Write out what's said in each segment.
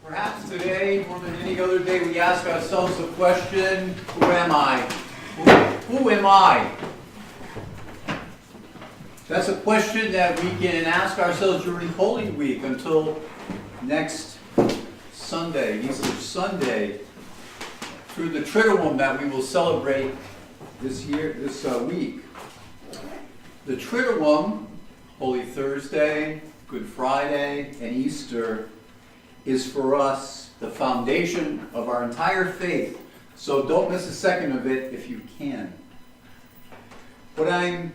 Perhaps today, more than any other day, we ask ourselves the question, who am I? Who am I? That's a question that we can ask ourselves during Holy Week until next Sunday, Easter Sunday, through the Triduum that we will celebrate this week. The Triduum, Holy Thursday, Good Friday, and Easter, is for us the foundation of our entire faith. So don't miss a second of it if you can. What I'm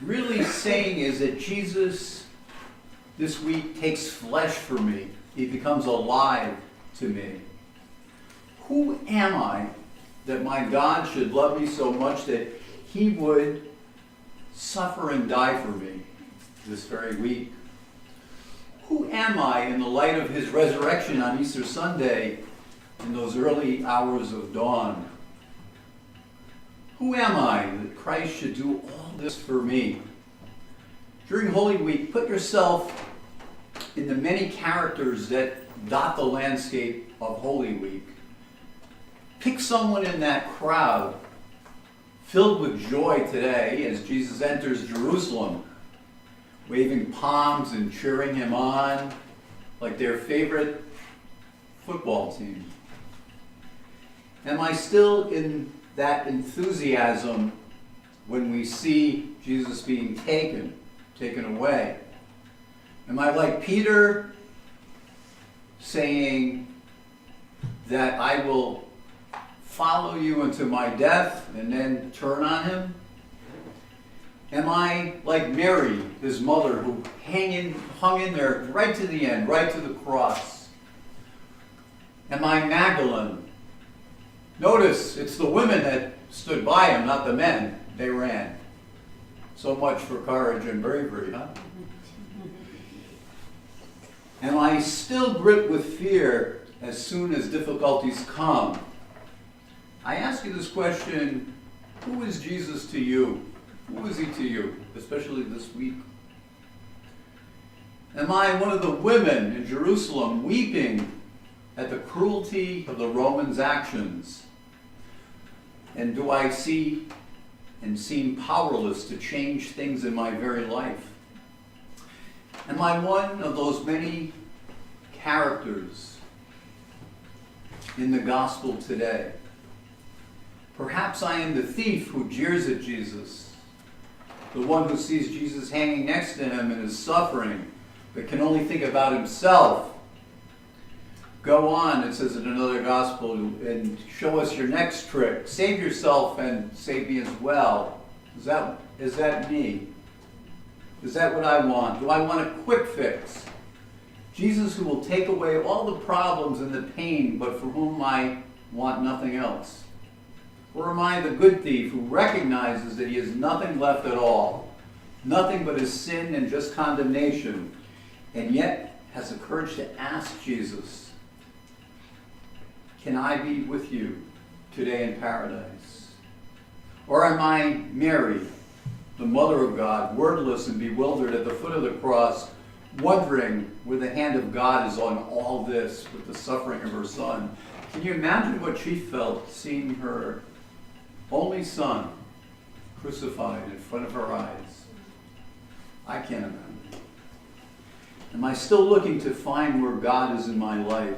really saying is that Jesus this week takes flesh for me. He becomes alive to me. Who am I that my God should love me so much that he would suffer and die for me this very week? Who am I in the light of his resurrection on Easter Sunday in those early hours of dawn? Who am I that Christ should do all this for me? During Holy Week, put yourself in the many characters that dot the landscape of Holy Week. Pick someone in that crowd filled with joy today as Jesus enters Jerusalem, waving palms and cheering him on like their favorite football team. Am I still in that enthusiasm when we see Jesus being taken away? Am I like Peter saying that I will follow you unto my death and then turn on him? Am I like Mary, his mother, who hung in there right to the end, right to the cross? Am I Magdalene? Notice, it's the women that stood by him, not the men. They ran. So much for courage and bravery, huh? Am I still gripped with fear as soon as difficulties come? I ask you this question, who is Jesus to you? Who is he to you, especially this week? Am I one of the women in Jerusalem weeping at the cruelty of the Romans' actions? And do I see and seem powerless to change things in my very life? Am I one of those many characters in the gospel today? Perhaps I am the thief who jeers at Jesus, the one who sees Jesus hanging next to him and is suffering, but can only think about himself. Go on, it says in another gospel, and show us your next trick. Save yourself and save me as well. Is that me? Is that what I want? Do I want a quick fix? Jesus who will take away all the problems and the pain, but for whom I want nothing else? Or am I the good thief who recognizes that he has nothing left at all, nothing but his sin and just condemnation, and yet has the courage to ask Jesus, can I be with you today in paradise? Or am I Mary, the mother of God, wordless and bewildered at the foot of the cross, wondering where the hand of God is on all this with the suffering of her son? Can you imagine what she felt seeing her only son crucified in front of her eyes? I can't imagine. Am I still looking to find where God is in my life?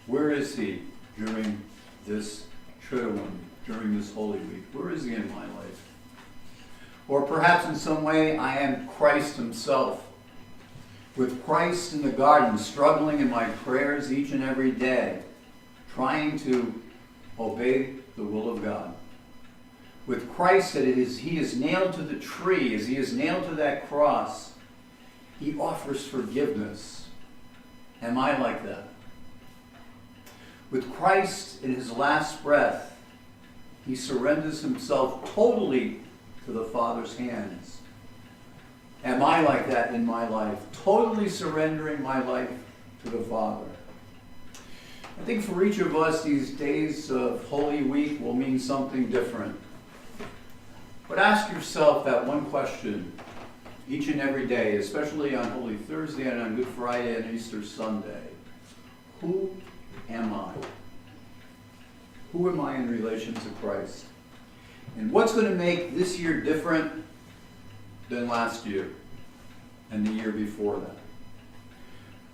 Where is he during this Triduum, during this Holy Week? Where is he in my life? Or perhaps in some way I am Christ himself. With Christ in the garden, struggling in my prayers each and every day, trying to obey the will of God. With Christ that he is nailed to the tree, as he is nailed to that cross, he offers forgiveness. Am I like that? With Christ in his last breath, he surrenders himself totally to the Father's hands. Am I like that in my life? Totally surrendering my life to the Father. I think for each of us, these days of Holy Week will mean something different. But ask yourself that one question each and every day, especially on Holy Thursday and on Good Friday and Easter Sunday. Who am I? Who am I in relation to Christ? And what's going to make this year different than last year and the year before that?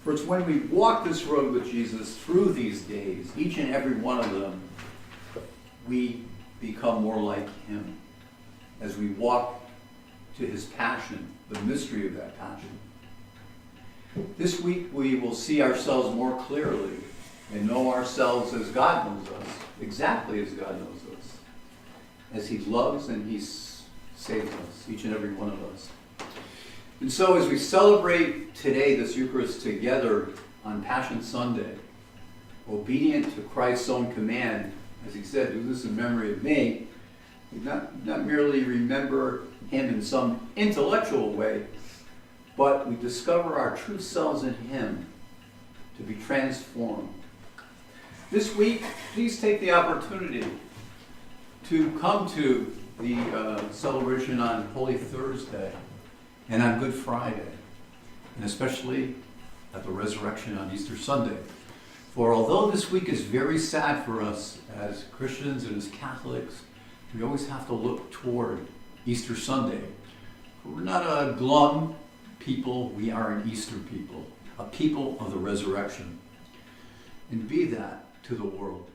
For it's when we walk this road with Jesus through these days, each and every one of them, we become more like him as we walk to his passion, the mystery of that passion. This week we will see ourselves more clearly and know ourselves as God knows us, exactly as God knows us, as he loves and he saves us, each and every one of us. And so as we celebrate today this Eucharist together on Passion Sunday, obedient to Christ's own command, as he said, do this in memory of me, we not merely remember him in some intellectual way, but we discover our true selves in him to be transformed. This week, please take the opportunity to come to the celebration on Holy Thursday and on Good Friday, and especially at the resurrection on Easter Sunday. For although this week is very sad for us as Christians and as Catholics, we always have to look toward Easter Sunday. We're not a glum people, we are an Easter people, a people of the resurrection. And be that to the world.